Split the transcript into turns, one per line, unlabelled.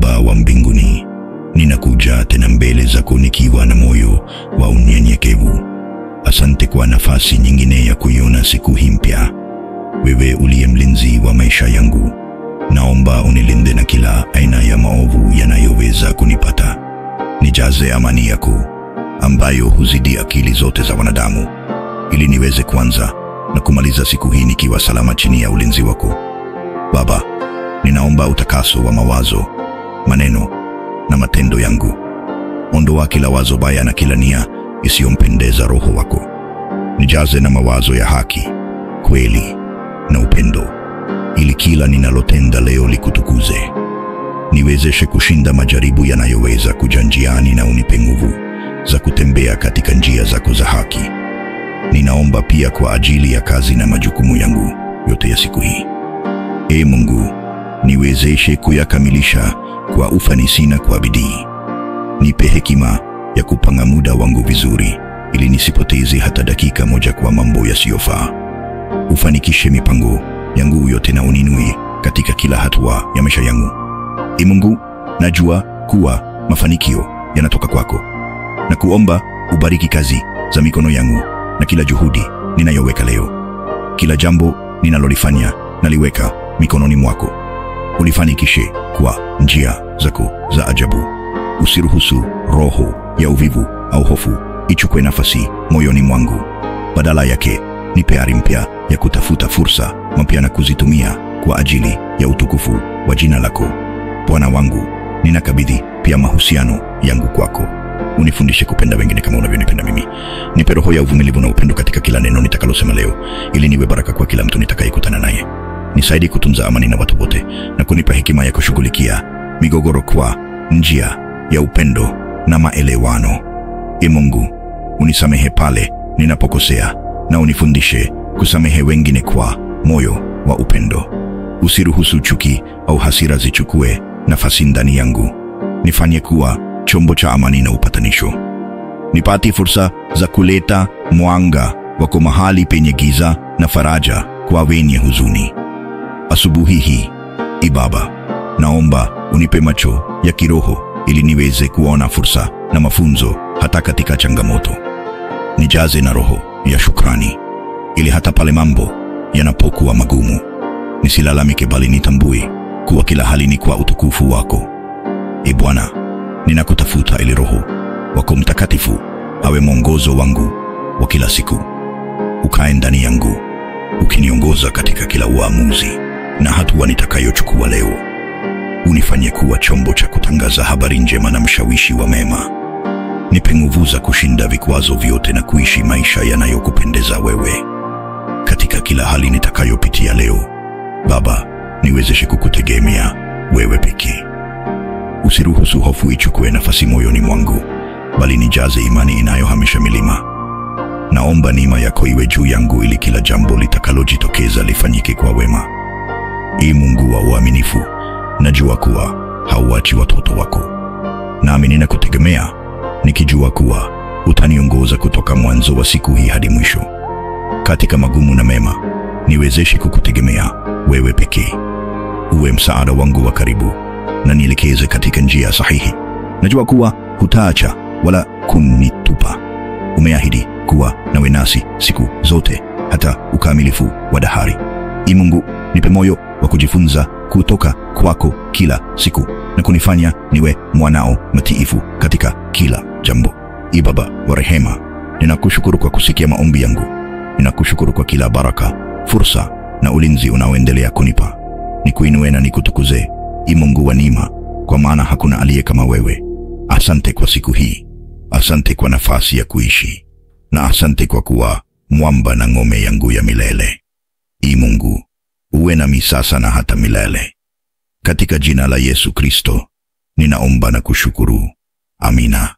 Baba wa mbinguni, ninakuja tena mbele zako nikiwa na moyo wa unyenyekevu. Asante kwa nafasi nyingine ya kuiona siku hii mpya. Wewe uliye mlinzi wa maisha yangu, naomba unilinde na kila aina ya maovu yanayoweza kunipata. Nijaze amani yako ambayo huzidi akili zote za wanadamu, ili niweze kuanza na kumaliza siku hii nikiwa salama chini ya ulinzi wako. Baba, ninaomba utakaso wa mawazo, maneno na matendo yangu. Ondoa kila wazo baya na kila nia isiyompendeza Roho wako. Nijaze na mawazo ya haki, kweli na upendo, ili kila ninalotenda leo likutukuze. Niwezeshe kushinda majaribu yanayoweza kuja njiani na unipe nguvu za kutembea katika njia zako za haki. Ninaomba pia kwa ajili ya kazi na majukumu yangu yote ya siku hii. Ee Mungu, niwezeshe kuyakamilisha kwa ufanisi na kwa bidii. Nipe hekima ya kupanga muda wangu vizuri, ili nisipoteze hata dakika moja kwa mambo yasiyofaa. Ufanikishe mipango yangu yote na uninue katika kila hatua ya maisha yangu. Ee Mungu, najua kuwa mafanikio yanatoka kwako, na kuomba ubariki kazi za mikono yangu na kila juhudi ninayoweka leo. Kila jambo ninalolifanya naliweka mikononi mwako. Ulifanikishe kwa njia zako za ajabu. Usiruhusu roho ya uvivu au hofu ichukue nafasi moyoni mwangu. Badala yake, nipe ari mpya ya kutafuta fursa mpya na kuzitumia kwa ajili ya utukufu wa jina lako. Bwana wangu, ninakabidhi pia mahusiano yangu kwako. Unifundishe kupenda wengine kama unavyonipenda mimi. Nipe roho ya uvumilivu na upendo katika kila neno nitakalosema leo, ili niwe baraka kwa kila mtu nitakayekutana naye. Nisaidie kutunza amani na watu wote, na kunipa hekima ya kushughulikia migogoro kwa njia ya upendo na maelewano. Ee Mungu, unisamehe pale ninapokosea, na unifundishe kusamehe wengine kwa moyo wa upendo. Usiruhusu chuki au hasira zichukue nafasi ndani yangu. Nifanye kuwa chombo cha amani na upatanisho. Nipate fursa za kuleta mwanga wako mahali penye giza na faraja kwa wenye huzuni. Asubuhi hii, Ee Baba, naomba unipe macho ya kiroho ili niweze kuona fursa na mafunzo hata katika changamoto. Nijaze na roho ya shukrani, ili hata pale mambo yanapokuwa magumu, nisilalamike bali nitambue kuwa kila hali ni kwa utukufu wako. Ee Bwana, ninakutafuta ili Roho wako Mtakatifu awe mwongozo wangu wa kila siku. Ukae ndani yangu, ukiniongoza katika kila uamuzi na hatua nitakayochukua leo. Unifanye kuwa chombo cha kutangaza habari njema na mshawishi wa mema. Nipe nguvu za kushinda vikwazo vyote na kuishi maisha yanayokupendeza wewe. Katika kila hali nitakayopitia leo, Baba, niwezeshe kukutegemea wewe pekee. Usiruhusu hofu ichukue nafasi moyoni mwangu, bali nijaze imani inayohamisha milima. Naomba neema yako iwe juu yangu, ili kila jambo litakalojitokeza lifanyike kwa wema. Ee Mungu wa uaminifu, najua kuwa hauachi watoto wako. Nami ninakutegemea, nikijua kuwa utaniongoza kutoka mwanzo wa siku hii hadi mwisho. Katika magumu na mema, niwezeshe kukutegemea wewe pekee. Uwe msaada wangu wa karibu, na nielekeze katika njia sahihi. Najua kuwa hutaacha wala kunitupa. Umeahidi kuwa nawe nasi siku zote hata ukamilifu wa dahari. Ee Mungu, nipe moyo wa kujifunza kutoka kwako kila siku, na kunifanya niwe mwanao mtiifu katika kila jambo. Ee Baba wa rehema, ninakushukuru kwa kusikia maombi yangu. Ninakushukuru kwa kila baraka, fursa na ulinzi unaoendelea kunipa. Nikuinue na nikutukuze, Ee Mungu wa neema, kwa maana hakuna aliye kama wewe. Asante kwa siku hii. Asante kwa nafasi ya kuishi, na asante kwa kuwa mwamba na ngome yangu ya milele. Ee Mungu, uwe nami sasa na hata milele. Katika jina la Yesu Kristo, ninaomba na kushukuru. Amina.